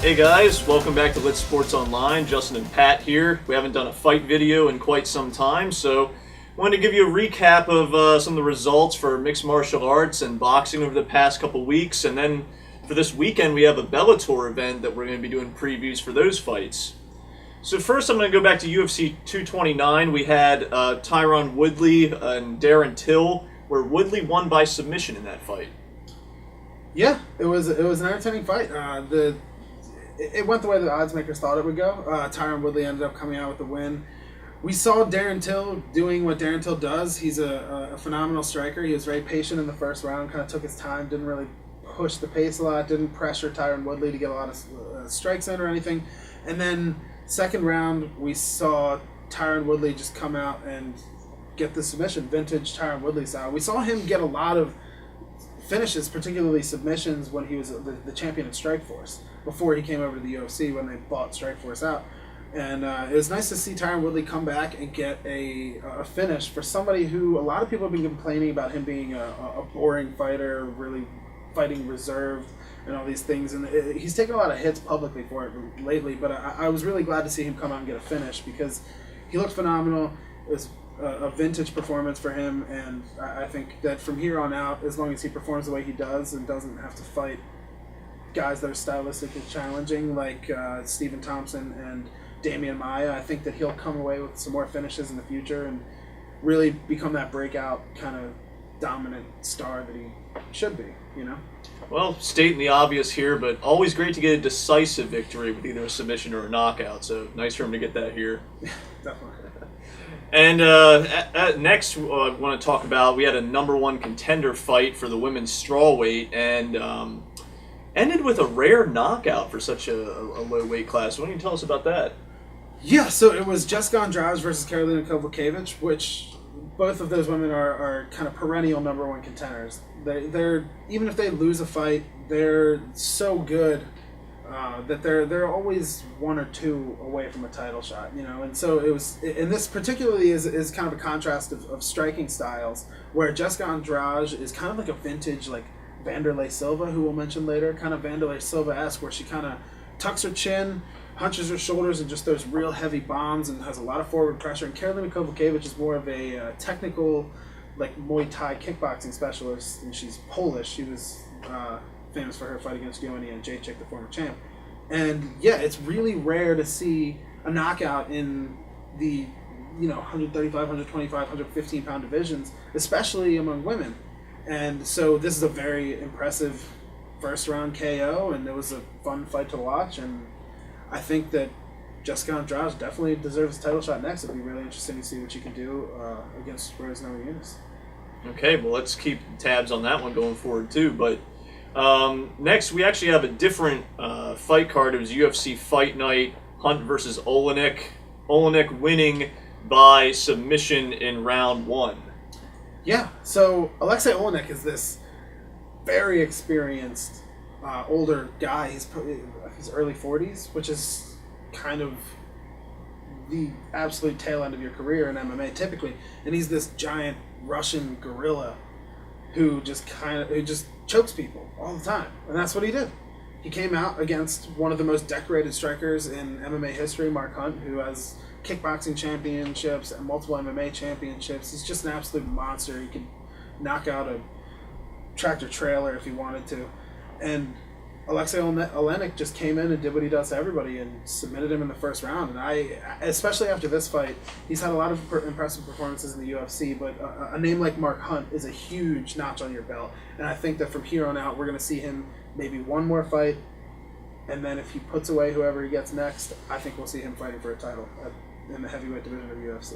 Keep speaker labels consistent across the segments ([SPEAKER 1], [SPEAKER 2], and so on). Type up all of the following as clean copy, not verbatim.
[SPEAKER 1] Hey guys, welcome back to Lit Sports Online. Justin and Pat here. We haven't done a fight video in quite some time, so I wanted to give you a recap of some of the results for mixed martial arts and boxing over the past couple weeks, and then for this weekend we have a Bellator event that we're going to be doing previews for those fights. So first I'm going to go back to UFC 229. We had Tyron Woodley and Darren Till, where Woodley won by submission in that fight.
[SPEAKER 2] Yeah, it was an entertaining fight. It went the way the odds makers thought it would go. Tyron Woodley ended up coming out with the win. We saw Darren Till doing what Darren Till does. He's a phenomenal striker. He was very patient in the first round, kind of took his time, didn't really push the pace a lot, didn't pressure Tyron Woodley to get a lot of strikes in or anything. And then second round, we saw Tyron Woodley just come out and get the submission, vintage Tyron Woodley style. We saw him get a lot of finishes, particularly submissions, when he was the champion in Strikeforce, before he came over to the UFC when they bought Strikeforce out. And it was nice to see Tyron Woodley come back and get a finish for somebody who a lot of people have been complaining about him being a boring fighter, really fighting reserved and all these things. And he's taken a lot of hits publicly for it lately, but I was really glad to see him come out and get a finish because he looked phenomenal. It was a vintage performance for him, and I think that from here on out, as long as he performs the way he does and doesn't have to fight guys that are stylistically challenging like Stephen Thompson and Damian Maia, I think that he'll come away with some more finishes in the future and really become that breakout kind of dominant star that he should be, you know?
[SPEAKER 1] Well, stating the obvious here, but always great to get a decisive victory with either a submission or a knockout, so nice for him to get that here.
[SPEAKER 2] Definitely.
[SPEAKER 1] And next, I want to talk about, we had a number one contender fight for the women's strawweight, and ended with a rare knockout for such a low weight class. Why don't you tell us about that?
[SPEAKER 2] Yeah, so it was Jessica Andrade versus Karolina, which both of those women are kind of perennial number one contenders. They're even if they lose a fight, they're so good that they're always one or two away from a title shot, you know. And so it was, and this particularly is kind of a contrast of striking styles, where Jessica Andrade is kind of like a vintage like Wanderlei Silva, who we'll mention later, kind of Wanderlei Silva-esque, where she kind of tucks her chin, hunches her shoulders, and just throws real heavy bombs and has a lot of forward pressure. And Karolina Kovacevic is more of a technical, like Muay Thai kickboxing specialist, and she's Polish. She was famous for her fight against Olynyk and Jacek, the former champ. And yeah, it's really rare to see a knockout in the 135, 125, 115 pound divisions, especially among women. And so this is a very impressive first round KO, and it was a fun fight to watch. And I think that Jessica Andrade definitely deserves a title shot next. It'll be really interesting to see what she can do against Rose Namajunas.
[SPEAKER 1] Okay, well, let's keep tabs on that one going forward too. But next, we actually have a different fight card. It was UFC Fight Night, Hunt versus Olynyk. Olynyk winning by submission in round one.
[SPEAKER 2] Yeah, so Alexei Olynyk is this very experienced older guy. He's early 40s, which is kind of the absolute tail end of your career in MMA typically. And he's this giant Russian gorilla who just chokes people all the time. And that's what he did. He came out against one of the most decorated strikers in MMA history, Mark Hunt, who has kickboxing championships and multiple MMA championships. He's just an absolute monster. He could knock out a tractor trailer if he wanted to. And Alexei Olynyk just came in and did what he does to everybody and submitted him in the first round. And especially after this fight, he's had a lot of impressive performances in the UFC, but a name like Mark Hunt is a huge notch on your belt. And I think that from here on out, we're going to see him maybe one more fight, and then if he puts away whoever he gets next, I think we'll see him fighting for a title in the heavyweight division of UFC.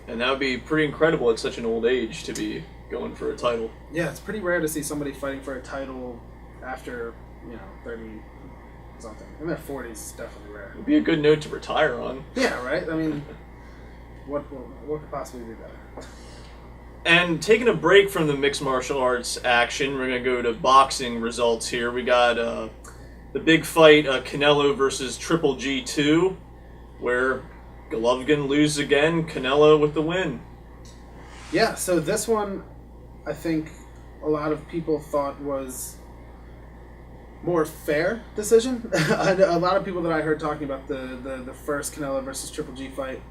[SPEAKER 1] And that would be pretty incredible at such an old age to be going for a title.
[SPEAKER 2] Yeah, it's pretty rare to see somebody fighting for a title after 30 something. In their 40s is definitely rare.
[SPEAKER 1] It'd be a good note to retire on.
[SPEAKER 2] Yeah, right? I mean, what could possibly be better?
[SPEAKER 1] And taking a break from the mixed martial arts action, we're going to go to boxing results here. We got the big fight, Canelo versus Triple G2, where Golovkin loses again, Canelo with the win.
[SPEAKER 2] Yeah, so this one, I think a lot of people thought was more fair decision. A lot of people that I heard talking about the first Canelo versus Triple G fight,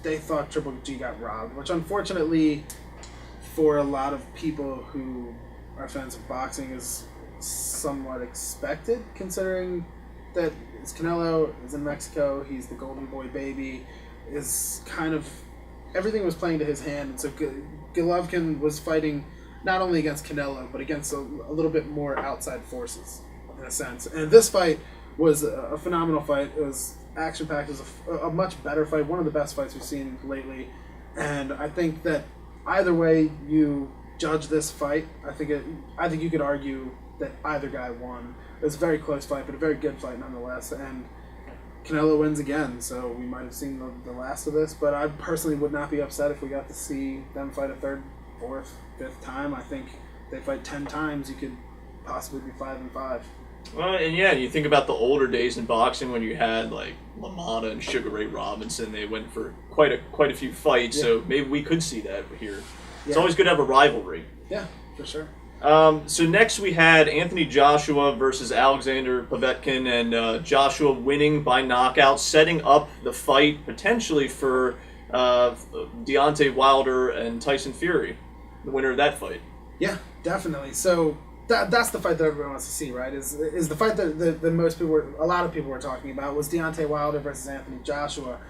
[SPEAKER 2] they thought Triple G got robbed, which unfortunately for a lot of people who are fans of boxing is somewhat expected, considering that it's Canelo, is in Mexico, he's the golden boy baby, is kind of, everything was playing to his hand, and so Golovkin was fighting not only against Canelo, but against a little bit more outside forces, in a sense. And this fight was a phenomenal fight. It was action-packed. It was a much better fight, one of the best fights we've seen lately. And I think that either way you judge this fight, I think you could argue that either guy won. It was a very close fight, but a very good fight nonetheless. And Canelo wins again, so we might have seen the last of this. But I personally would not be upset if we got to see them fight a third, fourth, fifth time. I think they fight 10 times, you could possibly be 5-5.
[SPEAKER 1] Well, and yeah, you think about the older days in boxing when you had like LaMotta and Sugar Ray Robinson. They went for quite a few fights, so maybe we could see that here. It's always good to have a rivalry.
[SPEAKER 2] Yeah, for sure.
[SPEAKER 1] So next we had Anthony Joshua versus Alexander Povetkin, and Joshua winning by knockout, setting up the fight potentially for Deontay Wilder and Tyson Fury, the winner of that fight.
[SPEAKER 2] Yeah, definitely. So that's the fight that everyone wants to see, right? Is the fight that most people a lot of people were talking about was Deontay Wilder versus Anthony Joshua.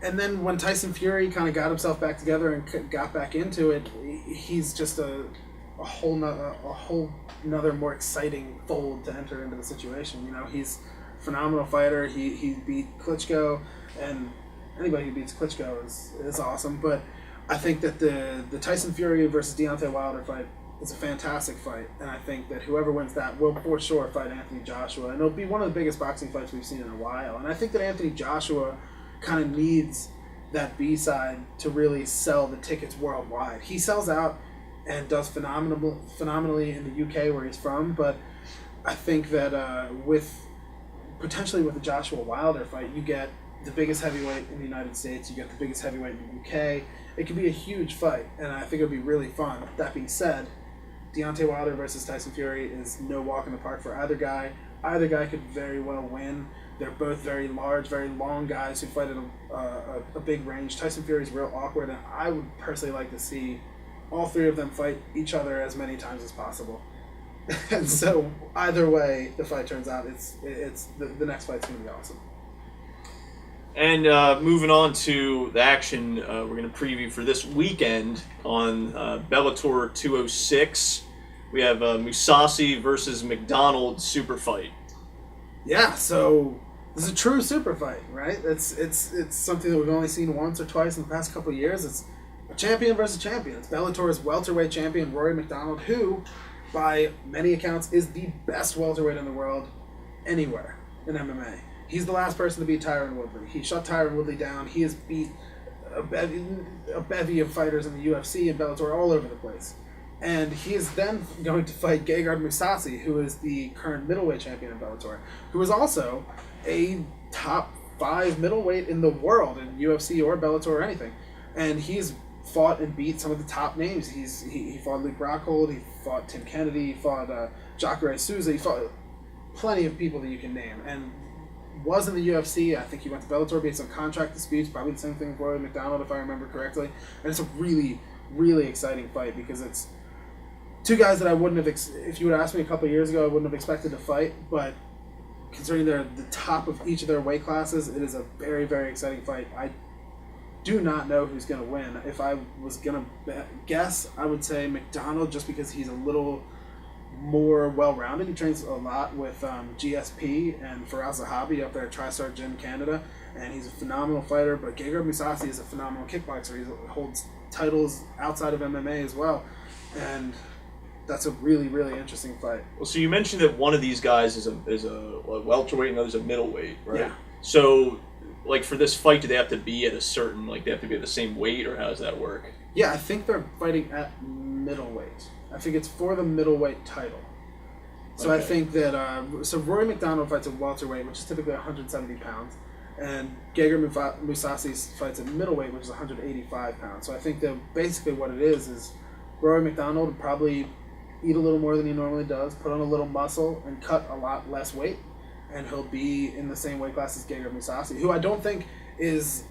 [SPEAKER 2] And then when Tyson Fury kind of got himself back together and got back into it, he's just a whole nother more exciting fold to enter into the situation. You know, he's a phenomenal fighter. He beat Klitschko, and anybody who beats Klitschko is awesome. But I think that the Tyson Fury versus Deontay Wilder fight is a fantastic fight, and I think that whoever wins that will for sure fight Anthony Joshua, and it'll be one of the biggest boxing fights we've seen in a while. And I think that Anthony Joshua kind of needs that B-side to really sell the tickets worldwide. He sells out and does phenomenally in the UK where he's from, but I think that potentially with the Joshua Wilder fight, you get the biggest heavyweight in the United States, you get the biggest heavyweight in the UK. It could be a huge fight, and I think it would be really fun. That being said, Deontay Wilder versus Tyson Fury is no walk in the park for either guy. Either guy could very well win. They're both very large, very long guys who fight at a big range. Tyson Fury's real awkward, and I would personally like to see all three of them fight each other as many times as possible. And so either way the fight turns out, it's the next fight's going to be awesome.
[SPEAKER 1] And moving on to the action we're going to preview for this weekend on Bellator 206. We have Mousasi versus McDonald super fight. Yeah,
[SPEAKER 2] so this is a true super fight, right? It's something that we've only seen once or twice in the past couple of years. It's a champion versus champion. It's Bellator's welterweight champion, Rory McDonald, who, by many accounts, is the best welterweight in the world anywhere in MMA. He's the last person to beat Tyron Woodley. He shut Tyron Woodley down. He has beat a bevy of fighters in the UFC and Bellator all over the place. And he is then going to fight Gegard Mousasi, who is the current middleweight champion in Bellator, who is also a top 5 middleweight in the world in UFC or Bellator or anything. And he's fought and beat some of the top names. He fought Luke Rockhold, he fought Tim Kennedy, he fought Jacare Souza, he fought plenty of people that you can name. And was in the UFC. I think he went to Bellator, beat some contract disputes, probably the same thing with Rory McDonald if I remember correctly. And it's a really, really exciting fight because it's two guys that I wouldn't have, if you would have asked me a couple of years ago, I wouldn't have expected to fight, but considering they're the top of each of their weight classes, it is a very, very exciting fight. I do not know who's going to win. If I was going to guess, I would say McDonald, just because he's a little more well-rounded. He trains a lot with GSP and Faraz Zahabi up there at TriStar Gym Canada, and he's a phenomenal fighter. But Gegard Mousasi is a phenomenal kickboxer. He holds titles outside of MMA as well, and that's a really, really interesting fight.
[SPEAKER 1] Well, so you mentioned that one of these guys is a welterweight and the other's a middleweight, right?
[SPEAKER 2] Yeah.
[SPEAKER 1] So, like, for this fight, do they have to be at a certain, like, they have to be at the same weight, or how does that work?
[SPEAKER 2] Yeah, I think they're fighting at middleweight. I think it's for the middleweight title. So okay. I think that so Rory McDonald fights at welterweight, which is typically 170 pounds, and Gegard Mousasi fights at middleweight, which is 185 pounds. So I think that basically what it is Rory McDonald probably, eat a little more than he normally does, put on a little muscle, and cut a lot less weight, and he'll be in the same weight class as Gegard Mousasi, who I don't think is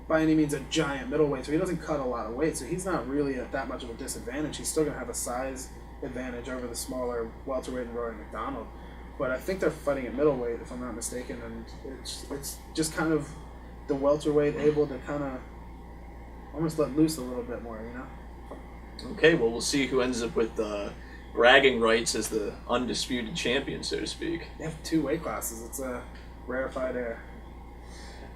[SPEAKER 2] by any means a giant middleweight, so he doesn't cut a lot of weight, so he's not really at that much of a disadvantage. He's still going to have a size advantage over the smaller welterweight and Rory McDonald. But I think they're fighting at middleweight, if I'm not mistaken, and it's just kind of the welterweight able to kind of almost let loose a little bit more, you know?
[SPEAKER 1] Okay, well, we'll see who ends up with bragging rights as the undisputed champion, so to speak.
[SPEAKER 2] They have 2 weight classes. It's a rarefied air.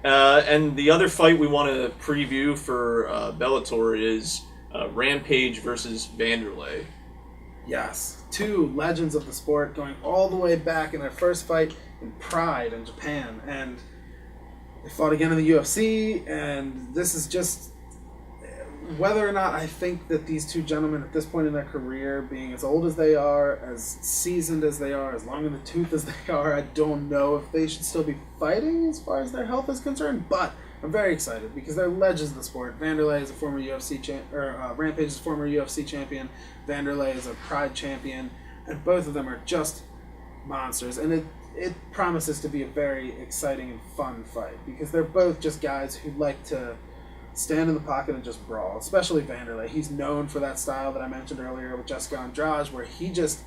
[SPEAKER 1] And the other fight we want to preview for Bellator is Rampage versus Wanderlei.
[SPEAKER 2] Yes, 2 legends of the sport going all the way back in their first fight in Pride in Japan, and they fought again in the UFC, and this is just whether or not I think that these 2 gentlemen at this point in their career, being as old as they are, as seasoned as they are, as long in the tooth as they are, I don't know if they should still be fighting as far as their health is concerned, but I'm very excited because they're legends of the sport. Wanderlei is a former UFC Rampage is a former UFC champion. Wanderlei is a Pride champion, and both of them are just monsters. And it promises to be a very exciting and fun fight because they're both just guys who like to stand in the pocket and just brawl. Especially Wanderlei. He's known for that style that I mentioned earlier with Jessica Andrade, where he just,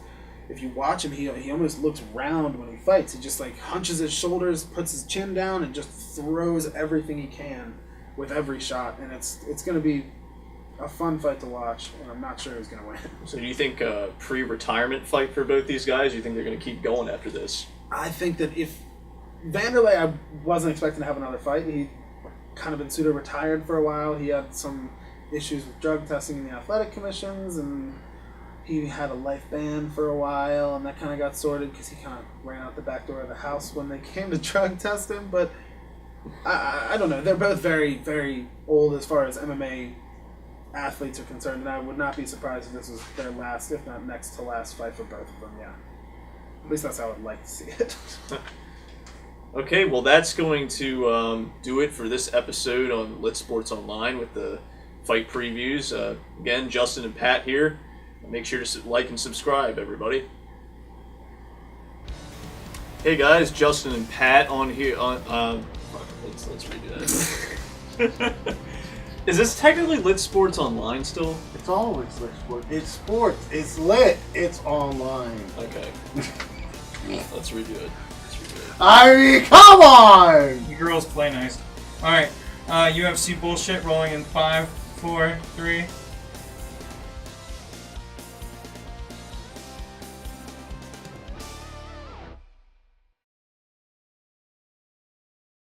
[SPEAKER 2] if you watch him, he almost looks round when he fights. He just like hunches his shoulders, puts his chin down, and just throws everything he can with every shot. And it's going to be a fun fight to watch, and I'm not sure who's going to win.
[SPEAKER 1] So do you think a pre-retirement fight for both these guys? Do you think they're going to keep going after this?
[SPEAKER 2] I think that if Wanderlei, I wasn't expecting to have another fight. He kind of been pseudo-retired for a while. He had some issues with drug testing in the athletic commissions, and he had a life ban for a while, and that kind of got sorted because he kind of ran out the back door of the house when they came to drug test him. But I don't know. They're both very, very old as far as MMA athletes are concerned, and I would not be surprised if this was their last, if not next to last fight for both of them, yeah. At least that's how I would like to see it.
[SPEAKER 1] Okay, well that's going to do it for this episode on Lit Sports Online with the fight previews. Again, Justin and Pat here. Make sure to like and subscribe, everybody. Hey guys, Justin and Pat on here. Let's redo that. Is this technically Lit Sports Online still?
[SPEAKER 3] It's always Lit Sports. It's sports. It's lit. It's online.
[SPEAKER 1] Okay. Let's redo it.
[SPEAKER 3] I mean, come on!
[SPEAKER 4] You girls play nice. Alright, UFC bullshit rolling in 5, 4, 3,